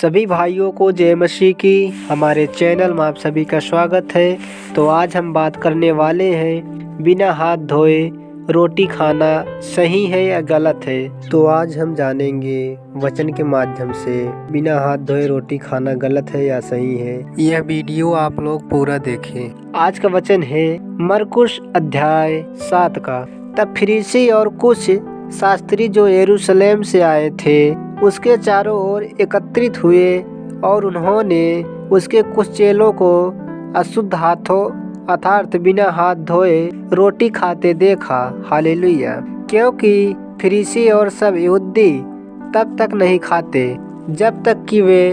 सभी भाइयों को जय मसीह की हमारे चैनल में आप सभी का स्वागत है। तो आज हम बात करने वाले हैं बिना हाथ धोए रोटी खाना सही है या गलत है। तो आज हम जानेंगे वचन के माध्यम से बिना हाथ धोए रोटी खाना गलत है या सही है। यह वीडियो आप लोग पूरा देखें। आज का वचन है मरकुस अध्याय 7 का। तब फरीसी और कुछ शास्त्री जो यरूशलेम से आए थे उसके चारों ओर एकत्रित हुए और उन्होंने उसके कुछ चेलों को अशुद्ध हाथों अर्थात बिना हाथ धोए रोटी खाते देखा। हालेलुया। क्योंकि फरीसी और सब यहूदी तब तक नहीं खाते जब तक कि वे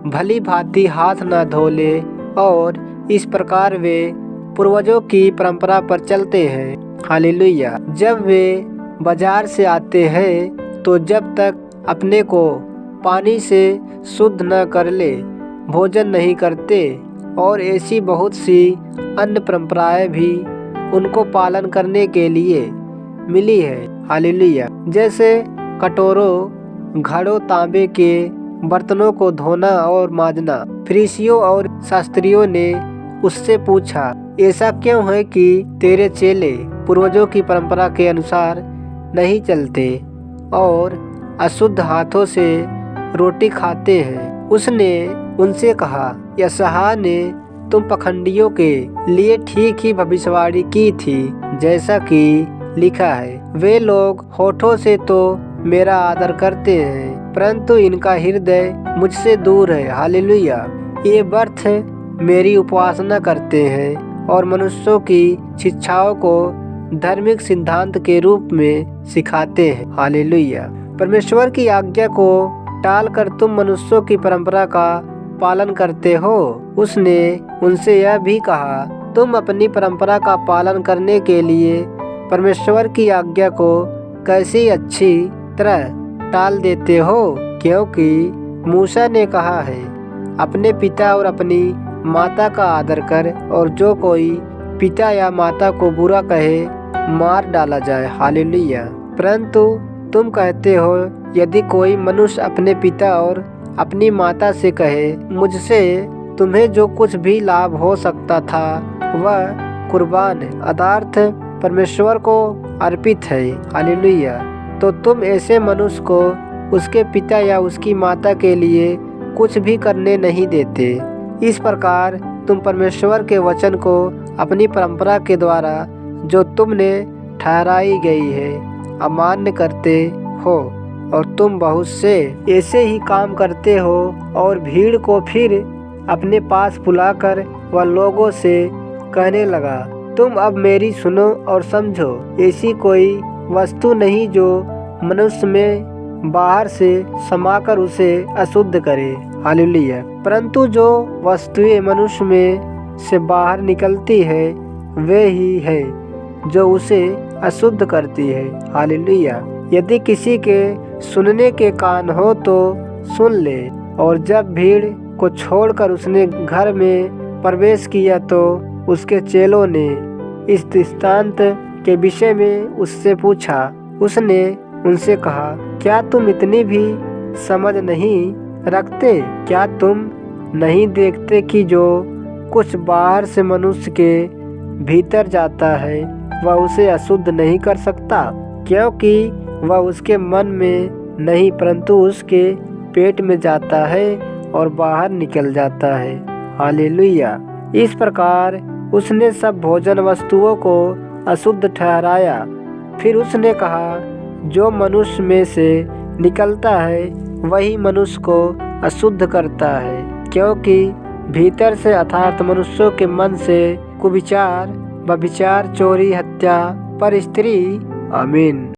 भली भांति हाथ न धो ले, और इस प्रकार वे पूर्वजों की परंपरा पर चलते हैं। हालेलुया। जब वे बाजार से आते हैं तो जब तक अपने को पानी से शुद्ध न कर ले भोजन नहीं करते, और ऐसी बहुत सी अन्य परंपराएं भी उनको पालन करने के लिए मिली है। हालेलुया। जैसे कटोरों घड़ों तांबे के बर्तनों को धोना और मांजना। फरीसियों और शास्त्रियों ने उससे पूछा, ऐसा क्यों है कि तेरे चेले पूर्वजों की परंपरा के अनुसार नहीं चलते और अशुद्ध हाथों से रोटी खाते हैं? उसने उनसे कहा, यशायाह ने तुम पखंडियों के लिए ठीक ही भविष्यवाणी की थी, जैसा कि लिखा है, वे लोग होठों से तो मेरा आदर करते हैं परंतु इनका हृदय मुझसे दूर है। हालेलुया। ये व्यर्थ मेरी उपासना करते हैं और मनुष्यों की शिक्षाओं को धार्मिक सिद्धांत के रूप में सिखाते हैं। हालेलुया। परमेश्वर की आज्ञा को टालकर तुम मनुष्यों की परंपरा का पालन करते हो। उसने उनसे यह भी कहा, तुम अपनी परंपरा का पालन करने के लिए परमेश्वर की आज्ञा को कैसी अच्छी तरह टाल देते हो, क्योंकि मूसा ने कहा है, अपने पिता और अपनी माता का आदर कर, और जो कोई पिता या माता को बुरा कहे मार डाला जाए। हालेलुया। परंतु तुम कहते हो, यदि कोई मनुष्य अपने पिता और अपनी माता से कहे, मुझसे तुम्हें जो कुछ भी लाभ हो सकता था वह कुर्बान है अर्थात परमेश्वर को अर्पित है। हालेलुया। तो तुम ऐसे मनुष्य को उसके पिता या उसकी माता के लिए कुछ भी करने नहीं देते। इस प्रकार तुम परमेश्वर के वचन को अपनी परंपरा के द्वारा जो तुमने ठहराई गई है अमान्य करते हो, और तुम बहुत से ऐसे ही काम करते हो। और भीड़ को फिर अपने पास बुलाकर वह लोगों से कहने लगा, तुम अब मेरी सुनो और समझो। ऐसी कोई वस्तु नहीं जो मनुष्य में बाहर से समाकर उसे अशुद्ध करे। हालेलुया। परंतु जो वस्तुएं मनुष्य में से बाहर निकलती है वे ही है जो उसे अशुद्ध करती है। हालेलुया। यदि किसी के सुनने के कान हो तो सुन ले। और जब भीड़ को छोड़कर उसने घर में प्रवेश किया तो उसके चेलों ने इस दृष्टांत के विषय में उससे पूछा। उसने उनसे कहा, क्या तुम इतनी भी समझ नहीं रखते? क्या तुम नहीं देखते कि जो कुछ बाहर से मनुष्य के भीतर जाता है वह उसे अशुद्ध नहीं कर सकता, क्योंकि वह उसके मन में नहीं परंतु उसके पेट में जाता है और बाहर निकल जाता है। हालेलुया। इस प्रकार उसने सब भोजन वस्तुओं को अशुद्ध ठहराया। फिर उसने कहा, जो मनुष्य में से निकलता है वही मनुष्य को अशुद्ध करता है, क्योंकि भीतर से अर्थात मनुष्यों के मन से कुविचार, व्यभिचार, चोरी, हत्या, परस्त्री। आमीन।